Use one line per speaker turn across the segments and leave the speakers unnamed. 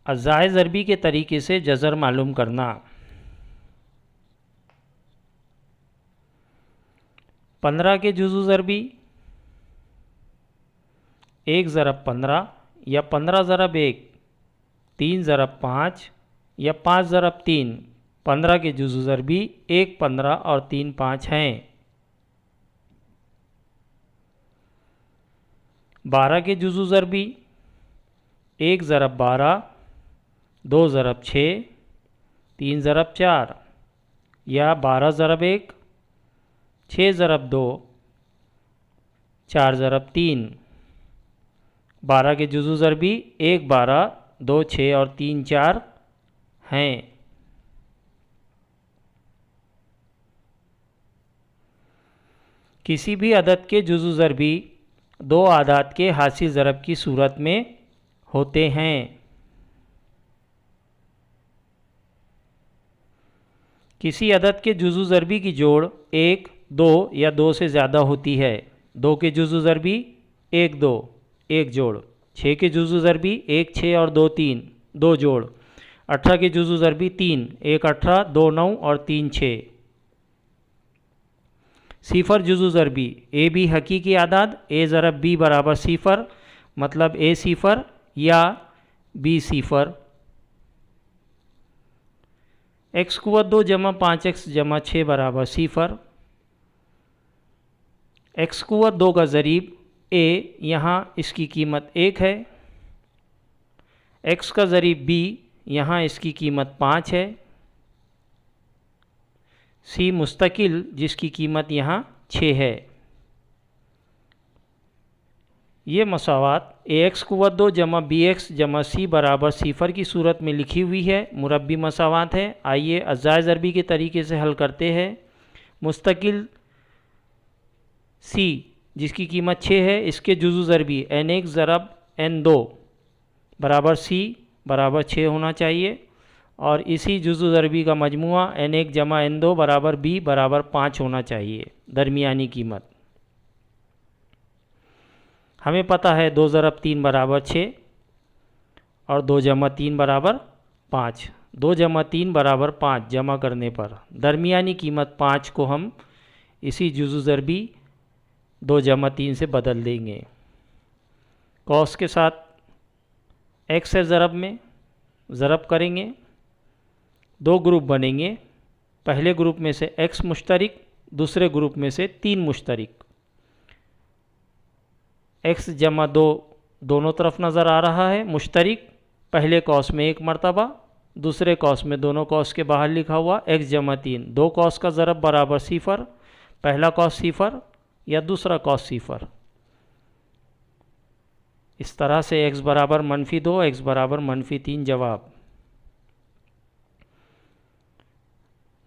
अज़ाए ज़रबी के तरीके से जज़र मालूम करना। 15 के जुज़ु ज़रबी 1 ज़रब 15 या 15 ज़रब 1, 3 ज़रब 5 या 5 ज़रब 3। 15 के जुज़ु ज़रबी 1 15 और 3 5 हैं। 12 के जुज़ु ज़रबी 1 ज़रब 12, 2 ज़रब 6, 3 ज़रब 4 या 12 ज़रब 1, 6 ज़रब 2, 4 ज़रब 3। 12 के जुज़ु ज़रबी 1 12, 2 6 और 3 4 हैं। किसी भी अदद के जुज़ु ज़रबी 2 आदाद के हासिल ज़रब की सूरत में होते हैं। किसी अदद के जुज़ु ज़रबी की जोड़ 1, 2 या 2 से ज़्यादा होती है। 2 के जुज़ु ज़रबी 1 2 1 जोड़। 6 के जुज़ु ज़रबी 1 6 और 2 3 2 जोड़। 18 के जुज़ु ज़रबी 3 1 18, 2 9 और 3 6। सिफर जुज़ु ज़रबी ए बी हकीकी आदाद ए ज़रब बी बराबर सिफर, मतलब ए सिफर या बी सिफर। एक्स कुव्वत 2 जमा 5x जमा 6 बराबर सिफर। एक्स कुव्वत 2 का ज़रीब ए, यहाँ इसकी कीमत 1 है। एक्स का ज़रीब बी, यहाँ इसकी कीमत 5 है। सी मुस्तकिल, जिसकी कीमत यहाँ 6 है। ये मसावात ए एक्स कुव्वत 2 जमा बी एक्स जमा सी बराबर सिफर की सूरत में लिखी हुई है। मुरब्बी मसावात है। आइए अज़ाए ज़रबी के तरीके से हल करते हैं। मुस्तकिल सी, जिसकी कीमत 6 है, इसके जुज़ु ज़रबी n1 ज़रब n2 बराबर सी बराबर 6 होना चाहिए और इसी जुज़ु ज़रबी का मजमुआ n1 जमा n2 बराबर b बराबर 5 होना चाहिए। दरमियानी कीमत हमें पता है 2 ज़रब 3 बराबर 6 और 2 जमा 3 बराबर 5। 2 जमा 3 बराबर 5 जमा करने पर दरमियानी कीमत 5 को हम इसी जुज़ु ज़रबी 2 जमा 3 से बदल देंगे। कॉस के साथ x से ज़रब में ज़रब करेंगे। 2 ग्रुप बनेंगे। पहले ग्रुप में से x मुश्तरिक, दूसरे ग्रुप में से 3 मुश्तरिक। x जमा 2 दोनों तरफ नज़र आ रहा है मुश्तरिक। पहले कॉस में 1 मरतबा, दूसरे कॉस में दोनों कॉस के बाहर लिखा हुआ x जमा 3। 2 कॉस का ज़रब बराबर सिफर। पहला कॉस सिफर या दूसरा कॉस सिफर। इस तरह से x बराबर -2, x बराबर -3 जवाब।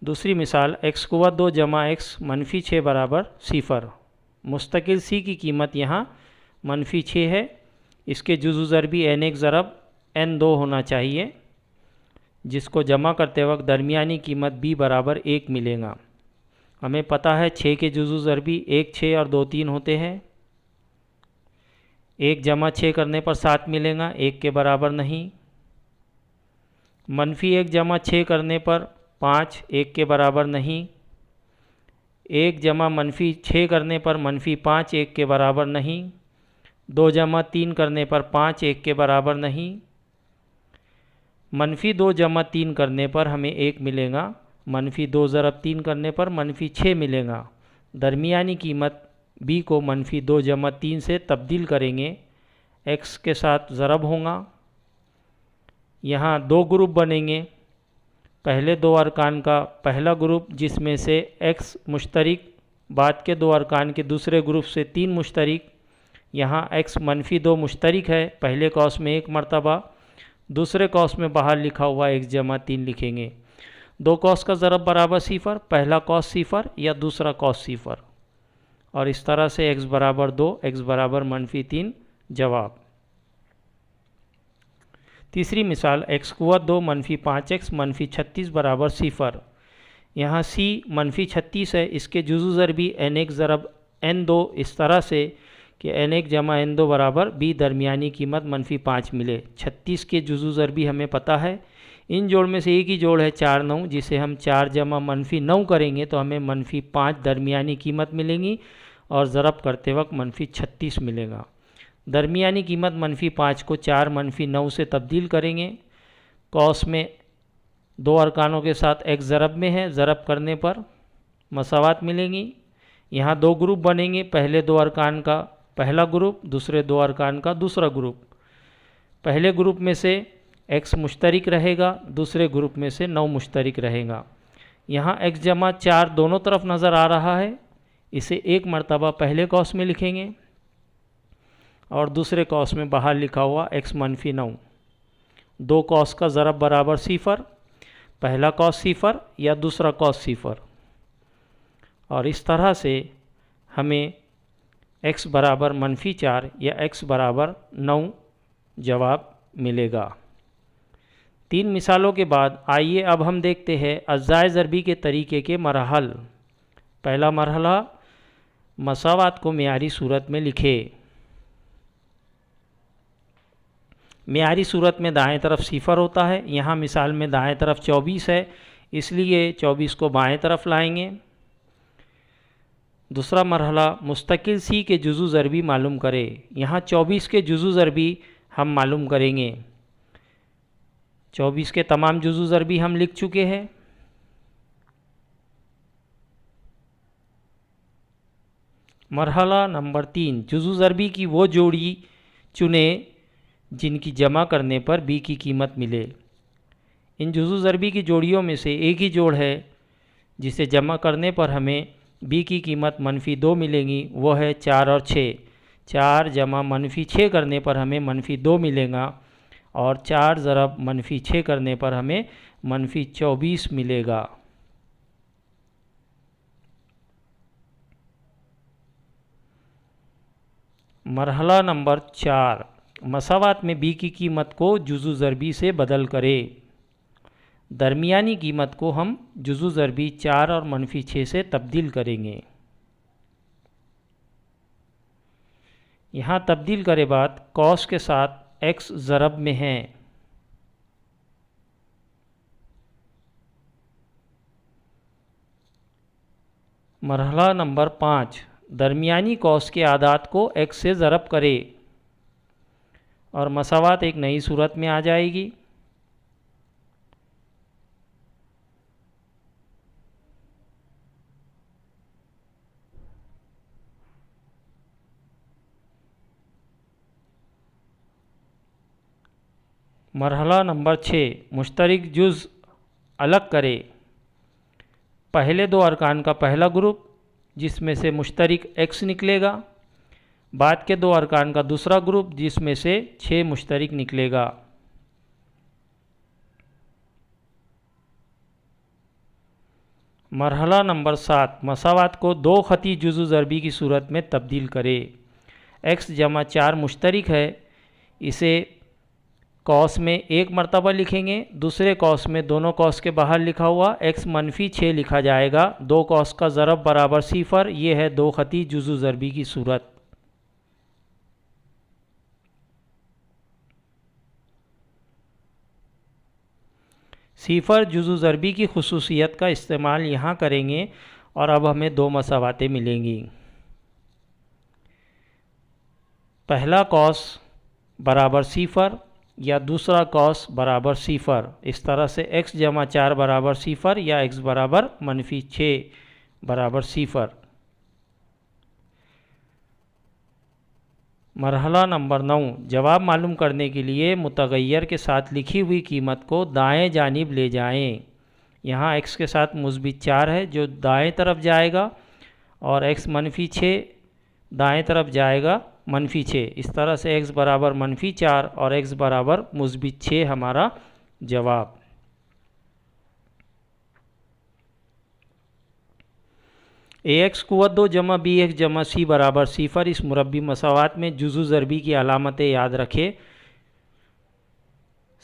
दूसरी मिसाल x कुव्वत 2 जमा x -6 बराबर सिफर। मुस्तकिल सी की कीमत यहाँ -6 है। इसके जुज़ु ज़रबी n1 ज़रब n2 होना चाहिए, जिसको जमा करते वक्त दरमियानी कीमत b बराबर 1 मिलेगा। हमें पता है 6 के जुज़ु ज़रबी 1 6 और 2 3 होते हैं। 1 जमा 6 करने पर 7 मिलेगा, 1 के बराबर नहीं। -1 जमा 6 करने पर 5, 1 के बराबर नहीं। 1 जमा -6 करने पर -5, 1 के बराबर नहीं। 2 जमा 3 करने पर 5, 1 के बराबर नहीं। -2 जमा 3 करने पर हमें 1 मिलेगा। -2 ज़रब 3 करने पर -6 मिलेगा। दरमियानी कीमत b को -2 जमा 3 से तब्दील करेंगे। x के साथ ज़रब होगा। यहाँ 2 ग्रुप बनेंगे। पहले 2 अरकान का पहला ग्रुप, जिसमें से x मुश्तरिक, बाद के 2 अरकान के दूसरे ग्रुप से 3 मुश्तरिक। यहाँ x -2 मुश्तरिक है। पहले कॉस में 1 मरतबा, दूसरे कॉस में बाहर लिखा हुआ x जमा 3 लिखेंगे। 2 कॉस का ज़रब बराबर सिफर, पहला कॉस सिफर या दूसरा कॉस सिफर। और इस तरह से x बराबर 2, x बराबर -3 जवाब। तीसरी मिसाल x कुव्वत 2 -5x -36 बराबर सिफर। यहाँ c -36 है। इसके जुज़ु ज़रबी n1 ज़रब n2 इस तरह से कि n1 जमा n2 बराबर b दरमियानी कीमत -5 मिले। 36 के जुज़ू ज़रबी हमें पता है। इन जोड़ में से एक ही जोड़ है 4 9, जिसे हम 4 जमा -9 करेंगे तो हमें -5 दरमियानी कीमत मिलेंगी और ज़रब करते वक्त -36 मिलेगा। दरमियानी कीमत -5 को 4 -9 से तब्दील करेंगे। कौस में दो अरकानों के साथ x ज़रब में है, ज़रब करने पर मसावात मिलेंगी। यहाँ दो ग्रुप बनेंगे, पहले दो अरकान का पहला ग्रुप, दूसरे दो अरकान का दूसरा ग्रुप। पहले ग्रुप में से x मुश्तरिक रहेगा, दूसरे ग्रुप में से 9 मुश्तरिक रहेगा। यहाँ x जमा 4 दोनों तरफ नज़र आ रहा है, इसे एक मरतबा पहले कौस में लिखेंगे और दूसरे कौस में बाहर लिखा हुआ x -9। दो कौस का ज़रब बराबर 0, पहला कौस 0 या दूसरा कौस 0। और इस तरह से हमें x बराबर -4 या x बराबर 9 जवाब मिलेगा। 3 मिसालों के बाद आइए अब हम देखते हैं अज़्ज़ाए ज़रबी के तरीके के मरहल। पहला मरहला, मसावात को मेयारी सूरत में लिखे। मेयारी सूरत में दाएं तरफ 0 होता है, यहाँ मिसाल में दाएं तरफ 24 है, इसलिए 24 को बाएं तरफ लाएंगे। दूसरा मरहला, मुस्तकिल सी के जुज़ू ज़रबी मालूम करें। यहाँ 24 के जुज़ू ज़रबी हम मालूम करेंगे। 24 के तमाम जुज़ू ज़रबी हम लिख चुके हैं। मरहला नंबर 3, जुज़ू ज़रबी की वो जोड़ी चुने जिनकी जमा करने पर b की कीमत मिले। इन जुज़ू ज़रबी की जोड़ियों में से एक ही जोड़ है जिसे जमा करने पर हमें b की कीमत -2 मिलेगी, वो है 4 और 6। 4 जमा -6 करने पर हमें -2 मिलेगा और 4 ज़रब -6 करने पर हमें -24 मिलेगा। मरहला नंबर 4, मसावात में b की कीमत को जुज़ू ज़रबी से बदल करें। दरमियानी कीमत को हम जुज़ू ज़रबी 4 और -6 से तब्दील करेंगे। यहाँ तब्दील करे बाद कौस के साथ x ज़रब में है। मरहला नंबर 5, दरमियानी कौस के आदात को x से ज़रब करें और मसावात एक नई सूरत में आ जाएगी। मरहला नंबर 6, मुश्तरिक जुज़ अलग करें। पहले दो अरकान का पहला ग्रुप जिसमें से मुश्तरिक x निकलेगा, बाद के दो अरकान का दूसरा ग्रुप जिसमें से 6 मुश्तरिक निकलेगा। मरहला नंबर 7, मसावात को दो ख़ती जुज़ू ज़रबी की सूरत में तब्दील करें। x जमा 4 मुश्तरिक है, इसे कौस में एक मरतबा लिखेंगे, दूसरे कौस में दोनों कौस के बाहर लिखा हुआ x -6 लिखा जाएगा। दो कौस का ज़रब बराबर 0, ये है दो ख़ती जुज़ू ज़रबी की सूरत। सिफर जुज़ू ज़रबी की खुसूसियत का इस्तेमाल यहाँ करेंगे और अब हमें दो मसावातें मिलेंगी। पहला कौस बराबर 0 या दूसरा कौस बराबर 0। इस तरह से x जमा 4 बराबर 0 या x बराबर -6 बराबर 0। मरहला नंबर 9, जवाब मालूम करने के लिए मुतगय्यर के साथ लिखी हुई कीमत को दाएं जानिब ले जाएं। यहाँ x के साथ मुस्बित 4 है जो दाएं तरफ जाएगा और x -6 दाएं तरफ जाएगा -6। इस तरह से x बराबर -4 और x बराबर मुस्बित 6 हमारा जवाब। ax कुव्वत 2 जमा bx जमा c बराबर 0। इस मुरब्बी मसावात में जुज़ू ज़रबी की अलामतें याद रखें।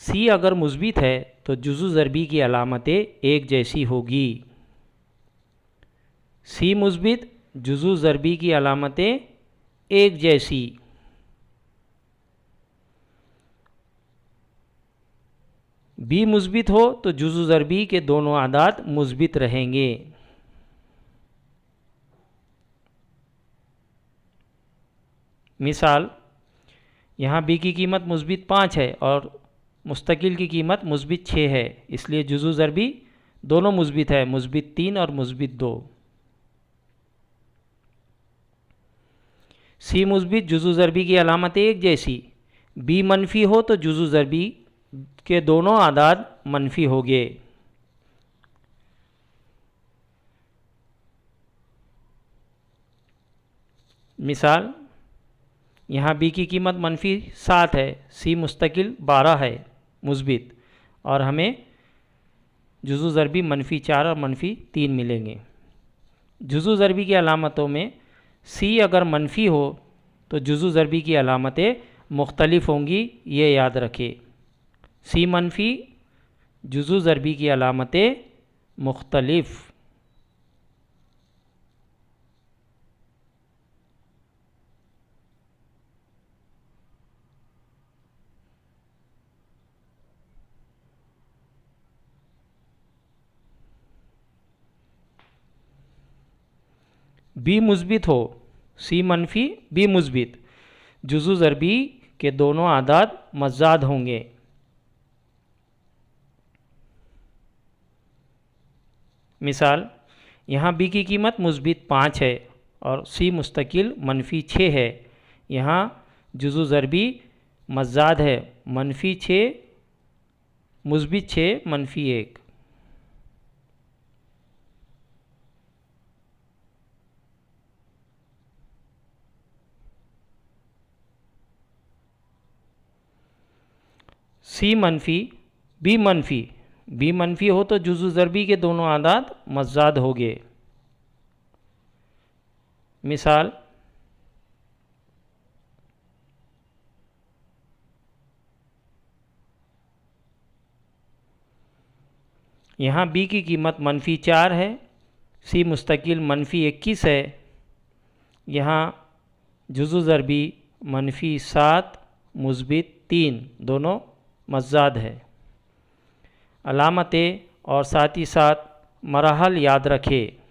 c अगर मुस्बित है तो जुज़ू ज़रबी की अलामतें एक जैसी होगी। c मुस्बित, जुज़ू ज़रबी की अलामतें एक जैसी। बी मुस्बित हो तो जुज़ु ज़रबी के दोनों आदाद मुस्बित रहेंगे। मिसाल, यहाँ बी की कीमत मुस्बित 5 है और मुस्तकिल की कीमत मुस्बित 6 है, इसलिए जुज़ु ज़रबी दोनों मुस्बित है, मुस्बित 3 और मुस्बित 2। सी मुस्बित जुज़ु ज़रबी की अलामत एक जैसी। बी मनफी हो तो जुज़ु ज़रबी के दोनों आदाद मनफी होंगे। मिसाल, यहाँ बी की कीमत मनफी 7 है, सी मुस्तकिल 12 है मुस्बित, और हमें जुज़ु ज़रबी मनफी 4 और मनफी 3 मिलेंगे। जुज़ु ज़रबी की अलामतों में सी अगर मनफी हो तो जुज़ु ज़रबी की अलामतें मुख्तलिफ होंगी, ये याद रखें। सी मनफी, जुज़ु ज़रबी की अलामतें मुख्तलिफ। बी मुस्बित हो, सी मनफी बी मुस्बित, जुज़ु ज़रबी के दोनों आदाद मज़ाद होंगे। मिसाल, यहाँ बी की कीमत मुस्बित 5 है और सी मुस्तकिल मनफी 6 है। यहाँ जुज़ु ज़रबी मज़ाद है, मनफी 6 मुस्बित 6 मनफी 1। सी मनफी बी मनफी, बी मनफी हो तो जुज़ु ज़रबी के दोनों आदाद मज़ाद होंगे। मिसाल, यहाँ बी की कीमत मनफी 4 है, सी मुस्तकिल मनफी 21 है। यहाँ जुज़ु ज़रबी मनफी 7 मुस्बित 3 दोनों मज़ाद है। अलामतें और साथ ही साथ मराहल याद रखें।